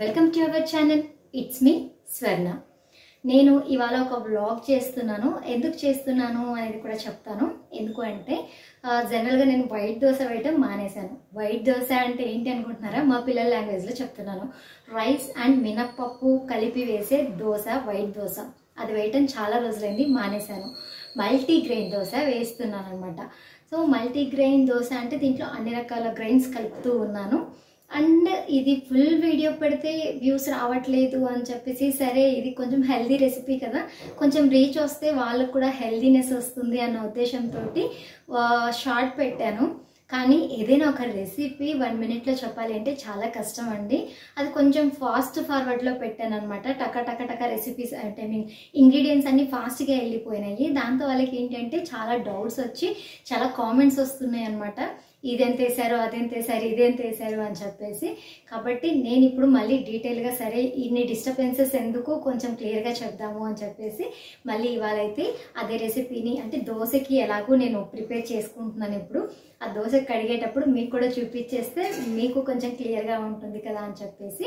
Welcome to our channel. It's me స్వర్ణ. నేను ఇవాళ ఒక వ్లాగ్ చేస్తున్నాను. ఎందుకు చేస్తున్నాను అనేది కూడా చెప్తాను. ఎందుకు అంటే జనరల్గా నేను వైట్ దోశ వేయటం మానేశాను. వైట్ దోశ అంటే ఏంటి అనుకుంటున్నారా? మా పిల్లల లాంగ్వేజ్లో చెప్తున్నాను. రైస్ అండ్ మినప్పప్పు కలిపి వేసే దోశ, వైట్ దోశ. అది వేయటం చాలా రోజులైంది, మానేశాను. మల్టీగ్రెయిన్ దోశ వేస్తున్నాను అనమాట. సో మల్టీగ్రెయిన్ దోశ అంటే దీంట్లో అన్ని రకాల గ్రెయిన్స్ కలుపుతూ ఉన్నాను. అండ్ ఇది ఫుల్ వీడియో పెడితే వ్యూస్ రావట్లేదు అని చెప్పేసి, సరే ఇది కొంచెం హెల్దీ రెసిపీ కదా, కొంచెం రీచ్ వస్తే వాళ్ళకు కూడా హెల్దీనెస్ వస్తుంది అన్న ఉద్దేశంతో షార్ట్ పెట్టాను. కానీ ఏదైనా ఒక రెసిపీ 1 minute చెప్పాలి అంటే చాలా కష్టం అండి. అది కొంచెం ఫాస్ట్ ఫార్వర్డ్లో పెట్టాను అనమాట. టక రెసిపీస్ అంటే ఇంగ్రీడియంట్స్ అన్ని ఫాస్ట్గా వెళ్ళిపోయినాయి. దాంతో వాళ్ళకి ఏంటంటే చాలా డౌట్స్ వచ్చి చాలా కామెంట్స్ వస్తున్నాయి అనమాట. ఇదెంత వేసారు, అదెంత వేసారు, ఇదెంత వేసారు అని చెప్పేసి. కాబట్టి నేను ఇప్పుడు మళ్ళీ డీటెయిల్గా సరే ఇన్ని డిస్టర్బెన్సెస్ ఎందుకు, కొంచెం క్లియర్గా చెప్దాము అని చెప్పేసి మళ్ళీ ఇవాళ అయితే అదే రెసిపీని అంటే దోశకి ఎలాగో నేను ప్రిపేర్ చేసుకుంటున్నాను. ఇప్పుడు ఆ దోశ కడిగేటప్పుడు మీకు కూడా చూపించేస్తే మీకు కొంచెం క్లియర్గా ఉంటుంది కదా అని చెప్పేసి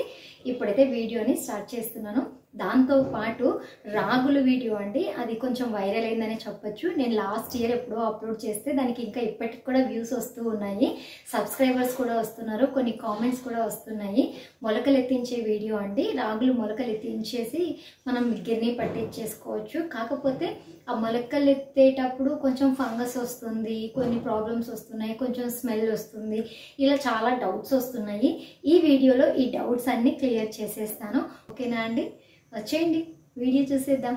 ఇప్పుడైతే వీడియోని స్టార్ట్ చేస్తున్నాను. దాంతో పాటు రాగులు వీడియో అండి, అది కొంచెం వైరల్ అయిందనే చెప్పొచ్చు. నేను లాస్ట్ ఇయర్ ఎప్పుడో అప్లోడ్ చేస్తే దానికి ఇంకా ఇప్పటికి కూడా వ్యూస్ వస్తూ ఉన్నాయి, సబ్స్క్రైబర్స్ కూడా వస్తున్నారు, కొన్ని కామెంట్స్ కూడా వస్తున్నాయి. మొలకలు ఎత్తించే వీడియో అండి. రాగులు మొలకలు ఎత్తించేసి మనం గిర్ని పట్టించేసుకోవచ్చు. కాకపోతే ఆ మొలకలు ఎత్తేటప్పుడు కొంచెం ఫంగస్ వస్తుంది, కొన్ని ప్రాబ్లమ్స్ వస్తున్నాయి, కొంచెం స్మెల్ వస్తుంది, ఇలా చాలా డౌట్స్ వస్తున్నాయి. ఈ వీడియోలో ఈ డౌట్స్ అన్ని క్లియర్ చేసేస్తాను. ఓకేనా అండి? వచ్చేయండి వీడియో చూసేద్దాం.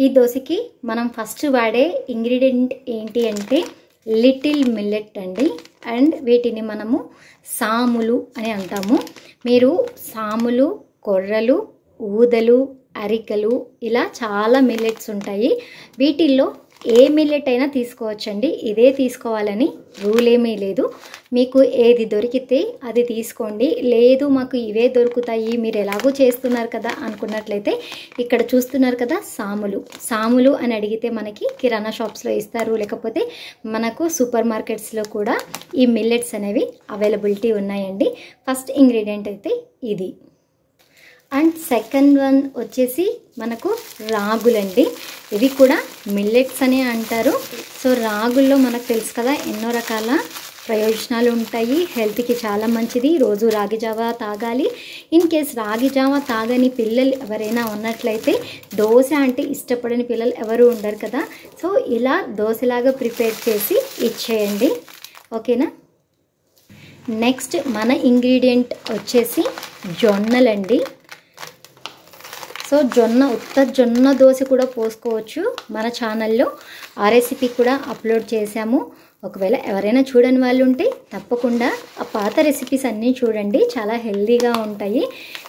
ఈ దోశకి మనం ఫస్ట్ వాడే ఇంగ్రీడియంట్ ఏంటి అంటే లిటిల్ మిల్లెట్ అండి. అండ్ వీటిని మనము సాములు అని అంటాము. మీరు సాములు, కొర్రలు, ఊదలు, అరికలు ఇలా చాలా మిల్లెట్స్ ఉంటాయి. వీటిల్లో ఏ మిల్లెట్ అయినా తీసుకోవచ్చండి. ఇదే తీసుకోవాలని రూల్ ఏమీ లేదు. మీకు ఏది దొరికితే అది తీసుకోండి. లేదు మాకు ఇవే దొరుకుతాయి, మీరు ఎలాగో చేస్తున్నారు కదా అనుకున్నట్లయితే ఇక్కడ చూస్తున్నారు కదా సాములు అని అడిగితే మనకి కిరాణా షాప్స్లో ఇస్తారు, లేకపోతే మనకు సూపర్ మార్కెట్స్లో కూడా ఈ మిల్లెట్స్ అనేవి అవైలబిలిటీ ఉన్నాయండి. ఫస్ట్ ఇంగ్రీడియంట్ అయితే ఇది. అండ్ సెకండ్ వన్ వచ్చేసి మనకు రాగులండి. ఇవి కూడా మిల్లెట్స్ అనే అంటారు. సో రాగుల్లో మనకు తెలుసు కదా ఎన్నో రకాల ప్రయోజనాలు ఉంటాయి, హెల్త్కి చాలా మంచిది. రోజు రాగి జావా తాగాలి. ఇన్ కేస్ రాగి జావా తాగని పిల్లలు ఎవరైనా ఉన్నట్లయితే, దోశ అంటే ఇష్టపడని పిల్లలు ఎవరు ఉండరు కదా, సో ఇలా దోశలాగా ప్రిపేర్ చేసి ఇచ్చేయండి. ఓకేనా? నెక్స్ట్ మన ఇంగ్రీడియంట్ వచ్చేసి జొన్నలండి. సో జొన్న దోశ కూడా పోసుకోవచ్చు. మన ఛానల్లో ఆ రెసిపీ కూడా అప్లోడ్ చేశాము. ఒకవేళ ఎవరైనా చూడని వాళ్ళు ఉంటే తప్పకుండా ఆ పాత రెసిపీస్ అన్నీ చూడండి, చాలా హెల్తీగా ఉంటాయి.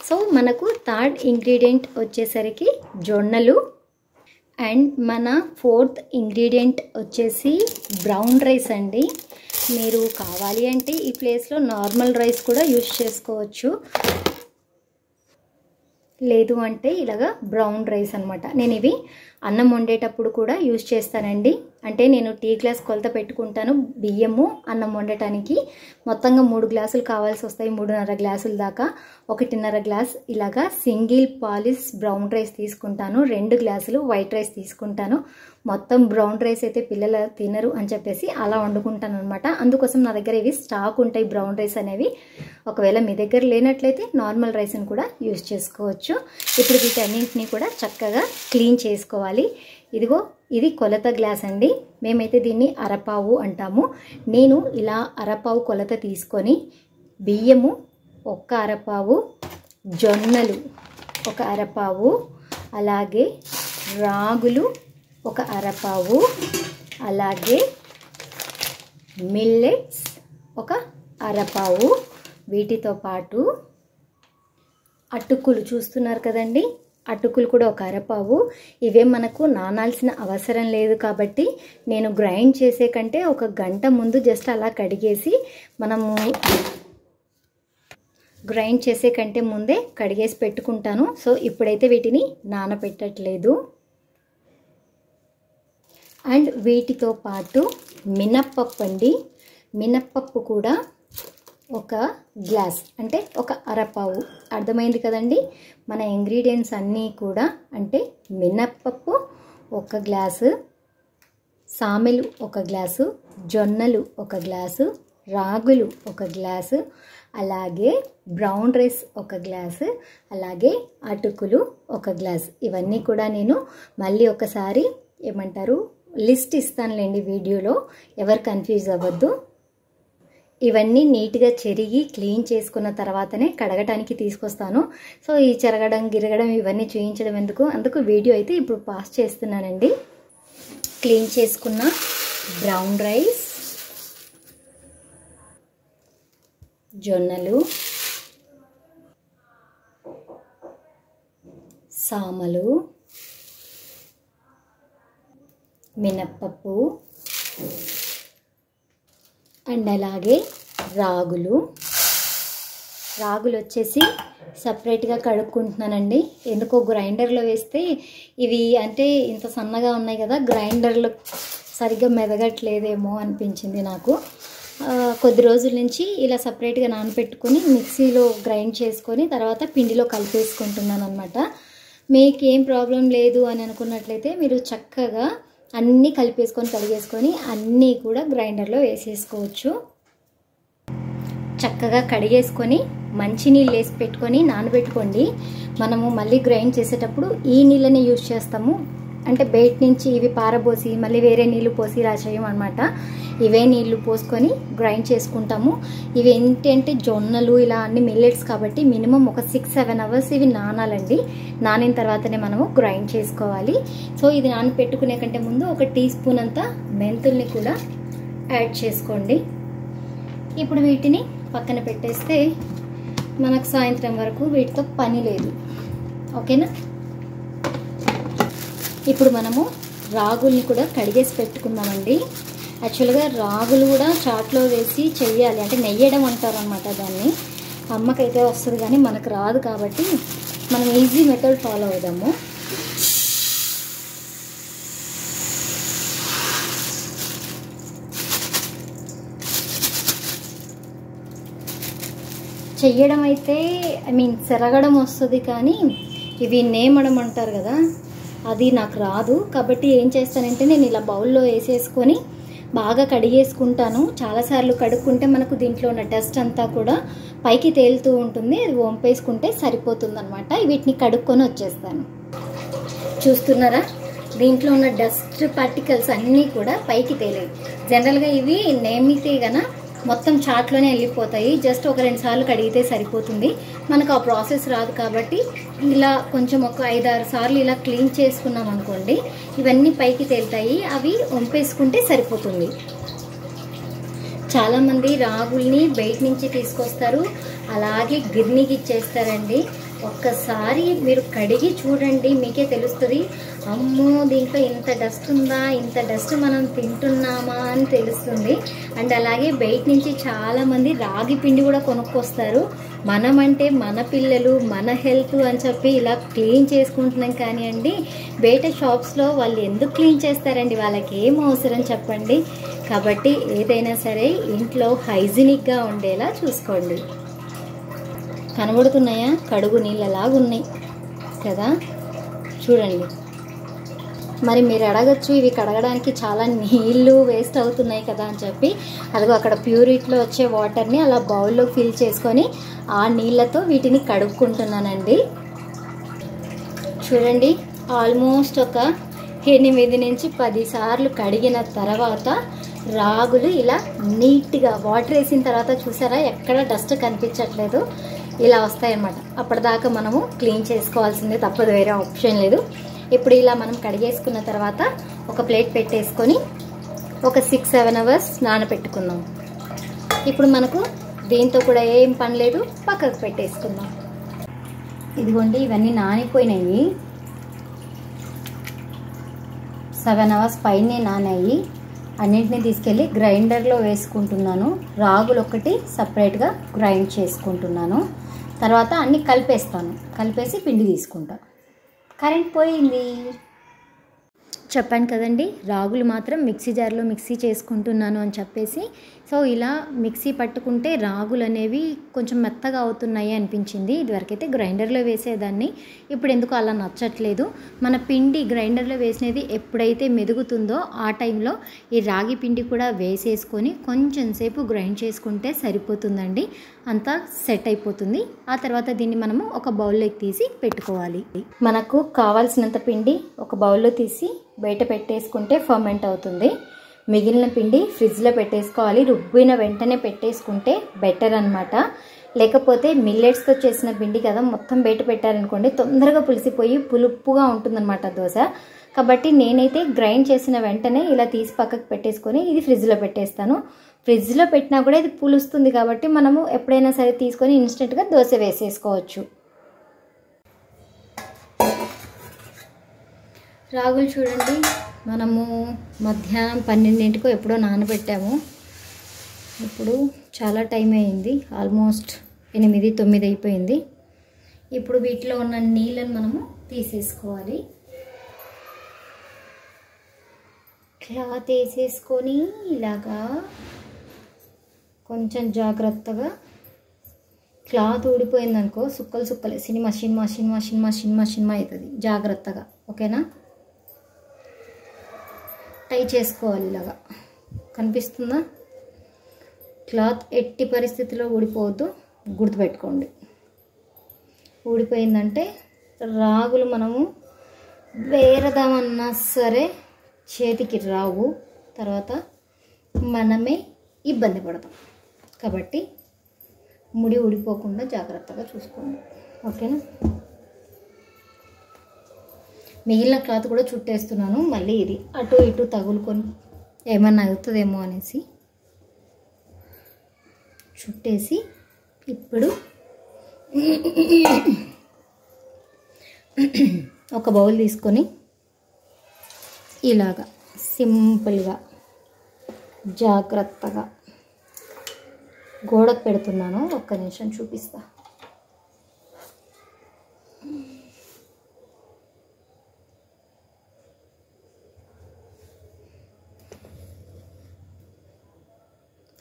సో మనకు థర్డ్ ఇంగ్రీడియంట్ వచ్చేసరికి జొన్నలు. అండ్ మన ఫోర్త్ ఇంగ్రీడియంట్ వచ్చేసి బ్రౌన్ రైస్ అండి. మీరు కావాలి అంటే ఈ ప్లేస్లో నార్మల్ రైస్ కూడా యూజ్ చేసుకోవచ్చు, లేదు అంటే ఇలాగా బ్రౌన్ రైస్ అనమాట. నేను ఇవి అన్నం వండేటప్పుడు కూడా యూజ్ చేస్తానండి. అంటే నేను టీ గ్లాస్ కొలత పెట్టుకుంటాను బియ్యము అన్నం వండటానికి. మొత్తంగా 3 గ్లాసులు కావాల్సి వస్తాయి, 3.5 గ్లాసుల దాకా. 1.5 గ్లాస్ ఇలాగా సింగిల్ పాలిష్ బ్రౌన్ రైస్ తీసుకుంటాను, 2 గ్లాసులు వైట్ రైస్ తీసుకుంటాను. మొత్తం బ్రౌన్ రైస్ అయితే పిల్లలు తినరు అని చెప్పేసి అలా వండుకుంటాను అనమాట. అందుకోసం నా దగ్గర ఇవి స్టాక్ ఉంటాయి బ్రౌన్ రైస్ అనేవి. ఒకవేళ మీ దగ్గర లేనట్లయితే నార్మల్ రైస్ని కూడా యూజ్ చేసుకోవచ్చు. ఇప్పుడు వీటన్నింటినీ కూడా చక్కగా క్లీన్ చేసుకోవాలి. ఇదిగో ఇది కొలత గ్లాస్ అండి. మేమైతే దీన్ని అరపావు అంటాము. నేను ఇలా అరపావు కొలత తీసుకొని బియ్యము 1 అరపావు, జొన్నలు 1 అరపావు, అలాగే రాగులు 1 అరపావు, అలాగే మిల్లెట్స్ 1 అరపావు, వీటితో పాటు అటుకులు చూస్తున్నారు కదండి, అటుకులు కూడా 1 అరపావు. ఇవే మనకు నానాల్సిన అవసరం లేదు కాబట్టి నేను గ్రైండ్ చేసే కంటే 1 గంట ముందు జస్ట్ అలా కడిగేసి, మనము గ్రైండ్ చేసే కంటే ముందే కడిగేసి పెట్టుకుంటాను. సో ఇప్పుడైతే వీటిని నానబెట్టట్లేదు. అండ్ వీటితో పాటు మినప్పప్పు అండి. మినప్పప్పు కూడా ఒక గ్లాస్ అంటే ఒక అరపావు. అర్థమైంది కదండి. మన ఇంగ్రీడియంట్స్ అన్నీ కూడా అంటే మినప్పప్పు 1 గ్లాసు, సామెలు 1 గ్లాసు, జొన్నలు 1 గ్లాసు, రాగులు 1 గ్లాసు, అలాగే బ్రౌన్ రైస్ 1 గ్లాసు, అలాగే అటుకులు 1 గ్లాస్. ఇవన్నీ కూడా నేను మళ్ళీ ఒకసారి ఏమంటారు లిస్ట్ ఇస్తానులేండి వీడియోలో, ఎవరు కన్ఫ్యూజ్ అవ్వద్దు. ఇవన్నీ నీట్గా చెరిగి క్లీన్ చేసుకున్న తర్వాతనే కడగటానికి తీసుకొస్తాను. సో ఈ చెరగడం గిరగడం ఇవన్నీ చూపించడం అందుకు వీడియో అయితే ఇప్పుడు పాస్ చేస్తున్నానండి. క్లీన్ చేసుకున్న బ్రౌన్ రైస్, జొన్నలు, సామలు, మినప్పప్పు అండ్ అలాగే రాగులు వచ్చేసి సపరేట్గా కడుక్కుంటున్నానండి. ఎందుకో గ్రైండర్లో వేస్తే ఇవి అంటే ఇంత సన్నగా ఉన్నాయి కదా, గ్రైండర్లో సరిగ్గా మెదగట్లేదేమో అనిపించింది నాకు. కొద్ది రోజుల నుంచి ఇలా సపరేట్గా నానబెట్టుకొని మిక్సీలో గ్రైండ్ చేసుకొని తర్వాత పిండిలో కలిపేసుకుంటున్నాను అనమాట. మీకు ఏం ప్రాబ్లం లేదు అని అనుకున్నట్లయితే మీరు చక్కగా అన్నీ కలిపేసుకొని కడిగేసుకొని అన్నీ కూడా గ్రైండర్లో వేసేసుకోవచ్చు. చక్కగా కడిగేసుకొని మంచినీళ్ళు వేసి పెట్టుకొని నానబెట్టుకోండి. మనము మళ్ళీ గ్రైండ్ చేసేటప్పుడు ఈ నీళ్ళని యూజ్ చేస్తాము. అంటే బయట నుంచి ఇవి పారబోసి మళ్ళీ వేరే నీళ్ళు పోసి ఇలా చేయమన్నమాట. ఇవే నీళ్లు పోసుకొని గ్రైండ్ చేసుకుంటాము. ఇవి ఏంటంటే జొన్నలు ఇలా అన్ని మిల్లెట్స్ కాబట్టి మినిమం ఒక 6-7 అవర్స్ ఇవి నానాలండి. నానిన తర్వాతనే మనము గ్రైండ్ చేసుకోవాలి. సో ఇది నానపెట్టుకునే కంటే ముందు 1 టీ స్పూన్ అంతా మెంతుల్ని కూడా యాడ్ చేసుకోండి. ఇప్పుడు వీటిని పక్కన పెట్టేస్తే మనకు సాయంత్రం వరకు వీటితో పని లేదు. ఓకేనా. ఇప్పుడు మనము రాగుల్ని కూడా కడిగేసి పెట్టుకుందామండి. యాక్చువల్గా రాగులు కూడా చాట్లో వేసి చెయ్యాలి, అంటే నెయ్యడం అంటారు అనమాట దాన్ని. అమ్మకైతే వస్తుంది కానీ మనకు రాదు కాబట్టి మనం ఈజీ మెథడ్ ఫాలో అవుదాము. చెయ్యడం అయితే చెరగడం వస్తుంది కానీ ఇవి నేమడం అంటారు కదా, అది నాకు రాదు. కాబట్టి ఏం చేస్తానంటే నేను ఇలా బౌల్లో వేసేసుకొని బాగా కడిగేసుకుంటాను. చాలాసార్లు కడుక్కుంటే మనకు దీంట్లో ఉన్న డస్ట్ అంతా కూడా పైకి తేలుతూ ఉంటుంది. అది వంపేసుకుంటే సరిపోతుంది అనమాట. వీటిని కడుక్కొని వచ్చేస్తాను. చూస్తున్నారా, దీంట్లో ఉన్న డస్ట్ పార్టికల్స్ అన్నీ కూడా పైకి తేలేవి. జనరల్గా ఇవి నేమితే గన మొత్తం చాట్లోనే వెళ్ళిపోతాయి. జస్ట్ ఒక 2 సార్లు కడిగితే సరిపోతుంది. మనకు ఆ ప్రాసెస్ రాదు కాబట్టి ఇలా కొంచెం ఒక 5-6 సార్లు ఇలా క్లీన్ చేసుకున్నాం అనుకోండి, ఇవన్నీ పైకి తేలుతాయి. అవి వంపేసుకుంటే సరిపోతుంది. చాలామంది రాగుల్ని బయట నుంచి తీసుకొస్తారు, అలాగే గిర్నీకి ఇచ్చేస్తారండి. ఒక్కసారి మీరు కడిగి చూడండి, మీకే తెలుస్తుంది. అమ్మో దీంట్లో ఇంత డస్ట్ ఉందా, ఇంత డస్ట్ మనం తింటున్నామా అని తెలుస్తుంది. అండ్ అలాగే బయట నుంచి చాలామంది రాగి పిండి కూడా కొనుక్కొస్తారు. మనమంటే మన పిల్లలు మన హెల్త్ అని చెప్పి ఇలా క్లీన్ చేసుకుంటున్నాం కానివ్వండి, బయట షాప్స్లో వాళ్ళు ఎందుకు క్లీన్ చేస్తారండి, వాళ్ళకి ఏం అవసరం చెప్పండి. కాబట్టి ఏదైనా సరే ఇంట్లో హైజీనిక్గా ఉండేలా చూసుకోండి. కనబడుతున్నాయా, కడుగు నీళ్ళలాగా ఉన్నాయి కదా, చూడండి. మరి మీరు అడగచ్చు ఇవి కడగడానికి చాలా నీళ్ళు వేస్ట్ అవుతున్నాయి కదా అని చెప్పి. అదిగో అక్కడ ప్యూరిటీలో వచ్చే వాటర్ని అలా బౌల్లో ఫిల్ చేసుకొని ఆ నీళ్ళతో వీటిని కడుక్కుంటున్నానండి. చూడండి, ఆల్మోస్ట్ ఒక 8 నుంచి 10 సార్లు కడిగిన తర్వాత రాగులు ఇలా నీట్గా వాటర్ వేసిన తర్వాత చూసారా ఎక్కడ డస్ట్ కనిపించట్లేదు, ఇలా వస్తాయన్నమాట. అప్పటిదాకా మనము క్లీన్ చేసుకోవాల్సిందే, తప్పదు, వేరే ఆప్షన్ లేదు. ఇప్పుడు ఇలా మనం కడిగేసుకున్న తర్వాత ఒక ప్లేట్ పెట్టేసుకొని ఒక 6-7 అవర్స్ నానబెట్టుకుందాం. ఇప్పుడు మనకు దీంతో కూడా ఏం పని లేదు, పక్కకు పెట్టేసుకుందాం. ఇదిగోండి, ఇవన్నీ నానిపోయినాయి. 7 అవర్స్ పైనే నానాయి. అన్నింటినీ తీసుకెళ్ళి గ్రైండర్లో వేసుకుంటున్నాను. రాగులు ఒకటి సపరేట్గా గ్రైండ్ చేసుకుంటున్నాను. తర్వాత అన్నీ కలిపేస్తాను, కలిపేసి పిండి తీసుకుంటాను. కరెంట్ పోయింది. చెప్పాను కదండి, రాగులు మాత్రం మిక్సీ జార్లో మిక్సీ చేసుకుంటున్నాను అని చెప్పేసి. సో ఇలా మిక్సీ పట్టుకుంటే రాగులు అనేవి కొంచెం మెత్తగా అవుతున్నాయి అనిపించింది. ఇదివరకైతే గ్రైండర్లో వేసేదాన్ని, ఇప్పుడు ఎందుకు అలా నచ్చట్లేదు. మన పిండి గ్రైండర్లో వేసినది ఎప్పుడైతే మెదుగుతుందో ఆ టైంలో ఈ రాగి పిండి కూడా వేసేసుకొని కొంచెం సేపు గ్రైండ్ చేసుకుంటే సరిపోతుందండి. అంతా సెట్ అయిపోతుంది. ఆ తర్వాత దీన్ని మనము ఒక బౌల్లోకి తీసి పెట్టుకోవాలి. మనకు కావాల్సినంత పిండి ఒక బౌల్లో తీసి బయట పెట్టేసుకుంటే ఫర్మెంట్ అవుతుంది. మిగిలిన పిండి ఫ్రిడ్జ్లో పెట్టేసుకోవాలి. రుబ్బిన వెంటనే పెట్టేసుకుంటే బెటర్ అనమాట. లేకపోతే మిల్లెట్స్తో చేసిన పిండి కదా, మొత్తం బయట పెట్టారనుకోండి తొందరగా పులిసిపోయి పులుపుగా ఉంటుందన్నమాట దోశ. కాబట్టి నేనైతే గ్రైండ్ చేసిన వెంటనే ఇలా తీసి పక్కకు పెట్టేసుకొని ఇది ఫ్రిడ్జ్లో పెట్టేస్తాను. ఫ్రిడ్జ్లో పెట్టినా కూడా ఇది పులుస్తుంది కాబట్టి మనము ఎప్పుడైనా సరే తీసుకొని ఇన్స్టెంట్గా దోశ వేసేసుకోవచ్చు. రాగులు చూడండి, మనము మధ్యాహ్నం 12 ఎప్పుడో నానబెట్టాము. ఇప్పుడు చాలా టైం అయింది, ఆల్మోస్ట్ 8-9 అయిపోయింది. ఇప్పుడు వీటిలో ఉన్న నీళ్ళని మనము తీసేసుకోవాలి. క్లాత్ వేసేసుకొని ఇలాగా కొంచెం జాగ్రత్తగా, క్లాత్ ఊడిపోయిందనుకో సుక్కలు సుక్కలే, cinema cinema cinema cinema cinema cinema అవుతుంది. జాగ్రత్తగా ఓకేనా, టై చేసుకోవాలి. ఇలాగా కనిపిస్తుందా? క్లాత్ ఎట్టి పరిస్థితిలో ఊడిపోవద్దు, గుర్తుపెట్టుకోండి. ఊడిపోయిందంటే రాగులు మనము వేరదామన్నా సరే చేతికి రావు, తర్వాత మనమే ఇబ్బంది పడతాం. కాబట్టి ముడి ఊడిపోకుండా జాగ్రత్తగా చూసుకోండి ఓకేనా. మిగిలిన క్లాత్ కూడా చుట్టేస్తున్నాను. మళ్ళీ ఇది అటు ఇటు తగులుకొని ఏమన్నా అవుతుందేమో అనేసి చుట్టేసి, ఇప్పుడు ఒక బౌల్ తీసుకొని ఇలాగా సింపుల్గా జాగ్రత్తగా గోడకు పెడుతున్నాను. ఒక్క నిమిషం చూపిస్తా.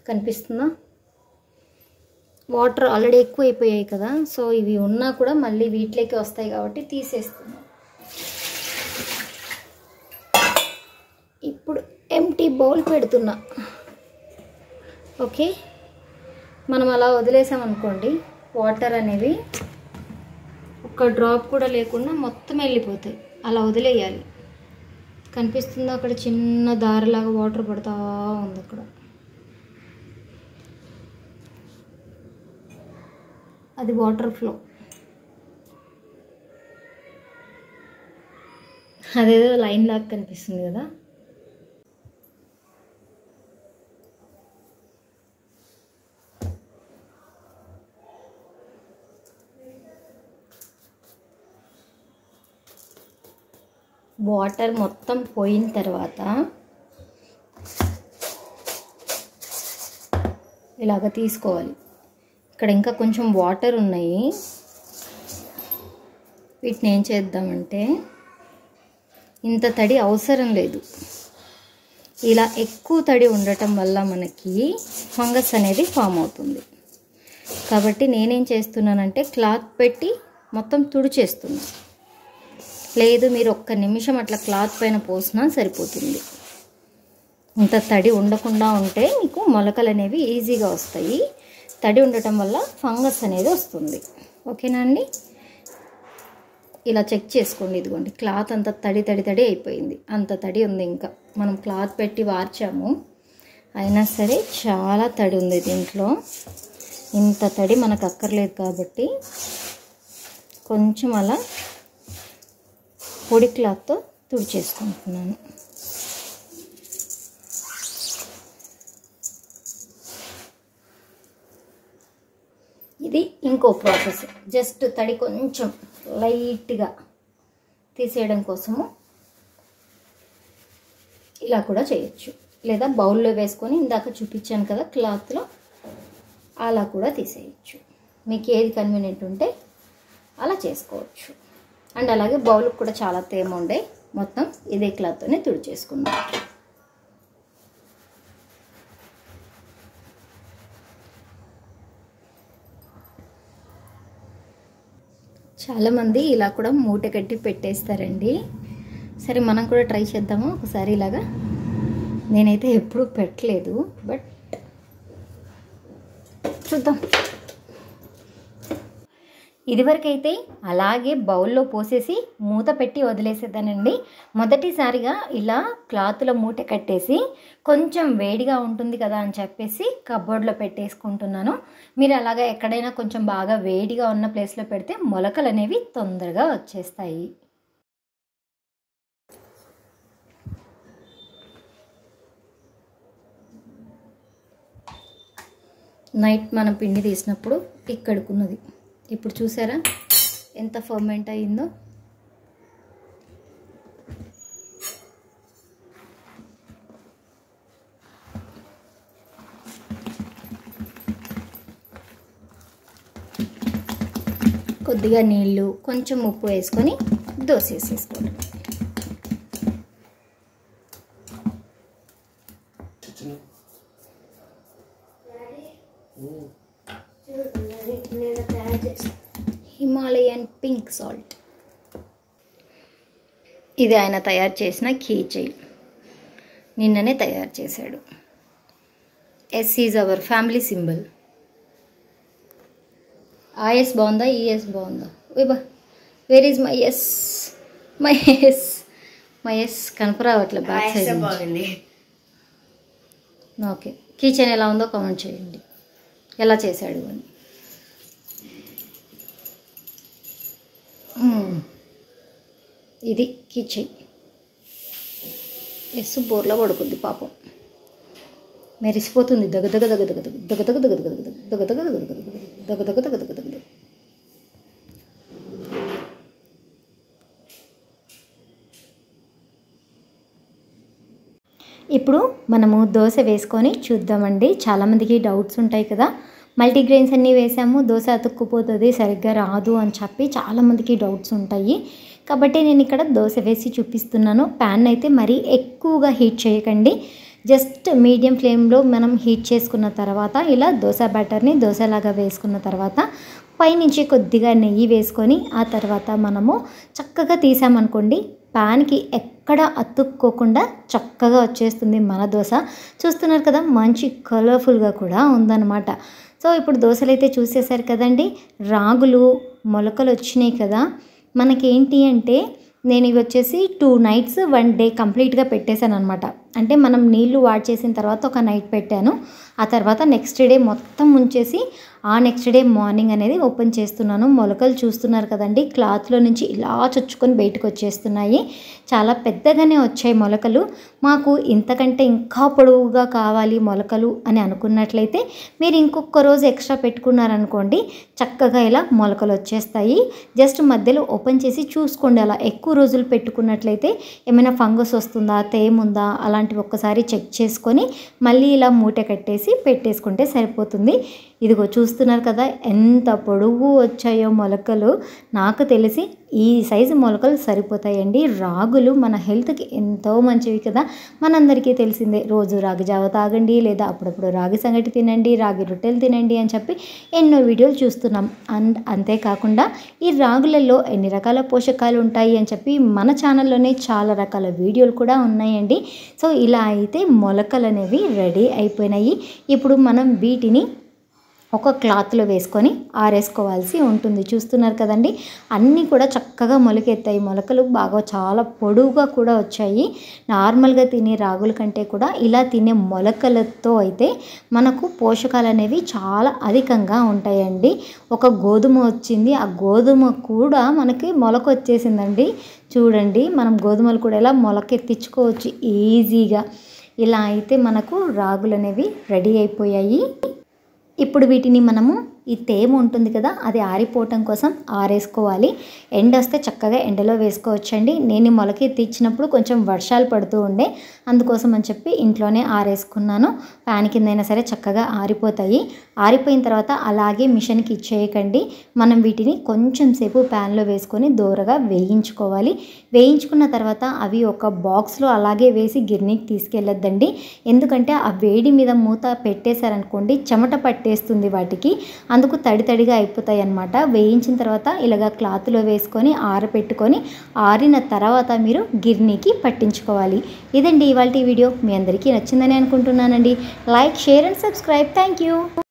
కనిపిస్తుందా? వాటర్ ఆల్రెడీ ఎక్కువ అయిపోయాయి కదా, సో ఇవి ఉన్నా కూడా మళ్ళీ వీటిలోకి వస్తాయి కాబట్టి తీసేస్తున్నాం. ఇప్పుడు ఎంటీ బౌల్ పెడుతున్నా. ఓకే, మనం అలా వదిలేసామనుకోండి వాటర్ అనేవి ఒక్క డ్రాప్ కూడా లేకుండా మొత్తం వెళ్ళిపోతాయి. అలా వదిలేయాలి. కనిపిస్తుందా? అక్కడ చిన్న దారిలాగా వాటర్ పడుతూ ఉంది. అక్కడ అది వాటర్ ఫ్లో. అదేదో లైన్ లాగా కనిపిస్తుంది కదా. వాటర్ మొత్తం పోయిన తర్వాత ఇలాగ తీసుకోవాలి. ఇక్కడ ఇంకా కొంచెం వాటర్ ఉన్నాయి. వీటిని ఏం చేద్దామంటే, ఇంత తడి అవసరం లేదు. ఇలా ఎక్కువ తడి ఉండటం వల్ల మనకి ఫంగస్ అనేది ఫామ్ అవుతుంది. కాబట్టి నేనేం చేస్తున్నానంటే క్లాత్ పెట్టి మొత్తం తుడిచేస్తున్నాను. లేదు మీరు ఒక్క నిమిషం అట్లా క్లాత్ పైన పోసినా సరిపోతుంది. ఇంత తడి ఉండకుండా ఉంటే మీకు మొలకలు అనేవి ఈజీగా వస్తాయి. తడి ఉండటం వల్ల ఫంగస్ అనేది వస్తుంది. ఓకేనా అండి? ఇలా చెక్ చేసుకోండి. ఇదిగోండి క్లాత్ అంత తడి తడి తడి అయిపోయింది. అంత తడి ఉంది. ఇంకా మనం క్లాత్ పెట్టి వార్చాము, అయినా సరే చాలా తడి ఉంది దీంట్లో. ఇంత తడి మనకు అక్కర్లేదు కాబట్టి కొంచెం అలా పొడి క్లాత్తో తుడిచేసుకుంటున్నాను. ఇది ఇంకో ప్రాసెస్. జస్ట్ తడి కొంచెం లైట్గా తీసేయడం కోసము ఇలా కూడా చేయొచ్చు. లేదా బౌల్లో వేసుకొని ఇందాక చూపించాను కదా క్లాత్లో, అలా కూడా తీసేయచ్చు. మీకు ఏది కన్వీనియంట్ ఉంటే అలా చేసుకోవచ్చు. అండ్ అలాగే బౌల్కి కూడా చాలా తేమ ఉండే మొత్తం ఇదే క్లాత్తోనే తుడిచేసుకుందాం. చాలామంది ఇలా కూడా మూట కట్టి పెట్టేస్తారండి. సరే మనం కూడా ట్రై చేద్దాము ఒకసారి ఇలాగా. నేనైతే ఎప్పుడూ పెట్టలేదు, బట్ చూద్దాం. ఇదివరకైతే అలాగే బౌల్లో పోసేసి మూత పెట్టి వదిలేసేదానండి. మొదటిసారిగా ఇలా క్లాత్లో మూట కట్టేసి కొంచెం వేడిగా ఉంటుంది కదా అని చెప్పేసి కబోర్డ్లో పెట్టేసుకుంటున్నాను. మీరు అలాగా ఎక్కడైనా కొంచెం బాగా వేడిగా ఉన్న ప్లేస్లో పెడితే మొలకలు అనేవి తొందరగా వచ్చేస్తాయి. నైట్ మనం పిండి తీసినప్పుడు ఇక్కడికున్నది, ఇప్పుడు చూసారా ఎంత ఫర్మెంట్ అయిందో. కొద్దిగా నీళ్ళు, కొంచెం ఉప్పు వేసుకొని దోశ వేసేసుకోండి. హిమాలయన్ పింక్ సాల్ట్, ఇది ఆయన తయారు చేసిన కీ చైన్, నిన్ననే తయారు చేశాడు. S is our family symbol. ఆఎస్ బాగుందా, ఈఎస్ బాగుందా? Where is my S? My S కనపరావట్లే బ్యాక్ సైడ్ బాగుంది. ఓకే, కీ చైన్ ఎలా ఉందో కామెంట్ చేయండి, ఎలా చేశాడు అని. ఇది కీ చైన్. ఎస్ బోర్లా పడుకుంది పాపం, మెరిసిపోతుంది. దగదగ దగదగ దగదగ దగదగ దగదగ దగదగ దగదగ దగదగ దగదగ దగదగ. ఇప్పుడు మనము దోశ వేసుకొని చూద్దామండి. చాలామందికి డౌట్స్ ఉంటాయి కదా, మల్టీగ్రెయిన్స్ అన్నీ వేసాము, దోశ అతుక్కుపోతుంది, సరిగ్గా రాదు అని చెప్పి చాలామందికి డౌట్స్ ఉంటాయి. కాబట్టి నేను ఇక్కడ దోశ వేసి చూపిస్తున్నాను. ప్యాన్ అయితే మరీ ఎక్కువగా హీట్ చేయకండి, జస్ట్ మీడియం ఫ్లేమ్లో మనం హీట్ చేసుకున్న తర్వాత ఇలా దోశ బ్యాటర్ని దోశలాగా వేసుకున్న తర్వాత పైనుంచి కొద్దిగా నెయ్యి వేసుకొని ఆ తర్వాత మనము చక్కగా తీసామనుకోండి, ప్యాన్కి ఎక్కడ అతుక్కోకుండా చక్కగా వచ్చేస్తుంది మన దోశ. చూస్తున్నారు కదా, మంచి కలర్ఫుల్గా కూడా ఉందన్నమాట. సో ఇప్పుడు దోశలు అయితే చూసేసారు కదండి, రాగులు మొలకలు వచ్చినాయి కదా. మనకేంటి అంటే నేను ఇవి వచ్చేసి 2 nights 1 day కంప్లీట్గా పెట్టేశాను అనమాట. అంటే మనం నీళ్లు వాడ్ చేసిన తర్వాత ఒక నైట్ పెట్టాను, ఆ తర్వాత నెక్స్ట్ డే మొత్తం ఉంచేసి ఆ నెక్స్ట్ డే మార్నింగ్ అనేది ఓపెన్ చేస్తున్నాను. మొలకలు చూస్తున్నారు కదండి, క్లాత్లో నుంచి ఇలా చొచ్చుకొని బయటకు వచ్చేస్తున్నాయి. చాలా పెద్దగానే వచ్చాయి మొలకలు. మాకు ఇంతకంటే ఇంకా పొడవుగా కావాలి మొలకలు అని అనుకున్నట్లయితే మీరు ఇంకొక రోజు ఎక్స్ట్రా పెట్టుకున్నారనుకోండి, చక్కగా ఇలా మొలకలు వచ్చేస్తాయి. జస్ట్ మధ్యలో ఓపెన్ చేసి చూసుకోండి. అలా ఎక్కువ రోజులు పెట్టుకున్నట్లయితే ఏమైనా ఫంగస్ వస్తుందా, తేముందా అలాంటివి ఒక్కసారి చెక్ చేసుకొని మళ్ళీ ఇలా మూట కట్టేసి పెట్టేసుకుంటే సరిపోతుంది. ఇదిగో చూస్తున్నారు కదా ఎంత పొడుగు వచ్చాయో మొలకలు. నాకు తెలిసి ఈ సైజు మొలకలు సరిపోతాయండి. రాగులు మన హెల్త్కి ఎంతో మంచివి కదా, మనందరికీ తెలిసిందే. రోజు రాగి జావ తాగండి, లేదా అప్పుడప్పుడు రాగి సంగటి తినండి, రాగి రొట్టెలు తినండి అని చెప్పి ఎన్నో వీడియోలు చూస్తున్నాం. అంతేకాకుండా ఈ రాగులలో ఎన్ని రకాల పోషకాలు ఉంటాయి అని చెప్పి మన ఛానల్లోనే చాలా రకాల వీడియోలు కూడా ఉన్నాయండి. సో ఇలా అయితే మొలకలు అనేవి రెడీ అయిపోయినాయి. ఇప్పుడు మనం వీటిని ఒక క్లాత్లో వేసుకొని ఆరేసుకోవాల్సి ఉంటుంది. చూస్తున్నారు కదండి, అన్నీ కూడా చక్కగా మొలకెత్తాయి. మొలకలు బాగా చాలా పొడవుగా కూడా వచ్చాయి. నార్మల్గా తినే రాగుల కంటే కూడా ఇలా తినే మొలకలతో అయితే మనకు పోషకాలు అనేవి చాలా అధికంగా ఉంటాయండి. ఒక గోధుమ వచ్చింది, ఆ గోధుమ కూడా మనకి మొలక వచ్చేసిందండి. చూడండి, మనం గోధుమలు కూడా ఇలా మొలకెత్తించుకోవచ్చు ఈజీగా. ఇలా అయితే మనకు రాగులు అనేవి రెడీ అయిపోయాయి. ఇప్పుడు వీటిని మనము ఈ తేమ ఉంటుంది కదా, అది ఆరిపోవటం కోసం ఆరేసుకోవాలి. ఎండ వస్తే చక్కగా ఎండలో వేసుకోవచ్చండి. నేను మొలకెత్తి ఇచ్చినప్పుడు కొంచెం వర్షాలు పడుతూ ఉండే, అందుకోసం అని చెప్పి ఇంట్లోనే ఆరేసుకున్నాను. ఫ్యాన్ కిందైనా సరే చక్కగా ఆరిపోతాయి. ఆరిపోయిన తర్వాత అలాగే మిషన్కి ఇచ్చేయకండి. మనం వీటిని కొంచెం సేపు ప్యాన్లో వేసుకొని దోరగా వేయించుకోవాలి. వేయించుకున్న తర్వాత అవి ఒక బాక్స్లో అలాగే వేసి గిర్నీకి తీసుకెళ్ళొద్దండి. ఎందుకంటే ఆ వేడి మీద మూత పెట్టేశారనుకోండి చెమట పట్టేస్తుంది వాటికి, అందుకు తడి తడిగా అయిపోతాయి అన్నమాట. వేయించిన తర్వాత ఇలాగ క్లాత్లో వేసుకొని ఆరబెట్టుకొని ఆరిన తర్వాత మీరు గిర్నీకి పట్టించుకోవాలి. ఇదండి ఇవాల్టి వీడియో. మీ అందరికీ నచ్చిందని అనుకుంటున్నానండి. Like, share and subscribe. Thank you.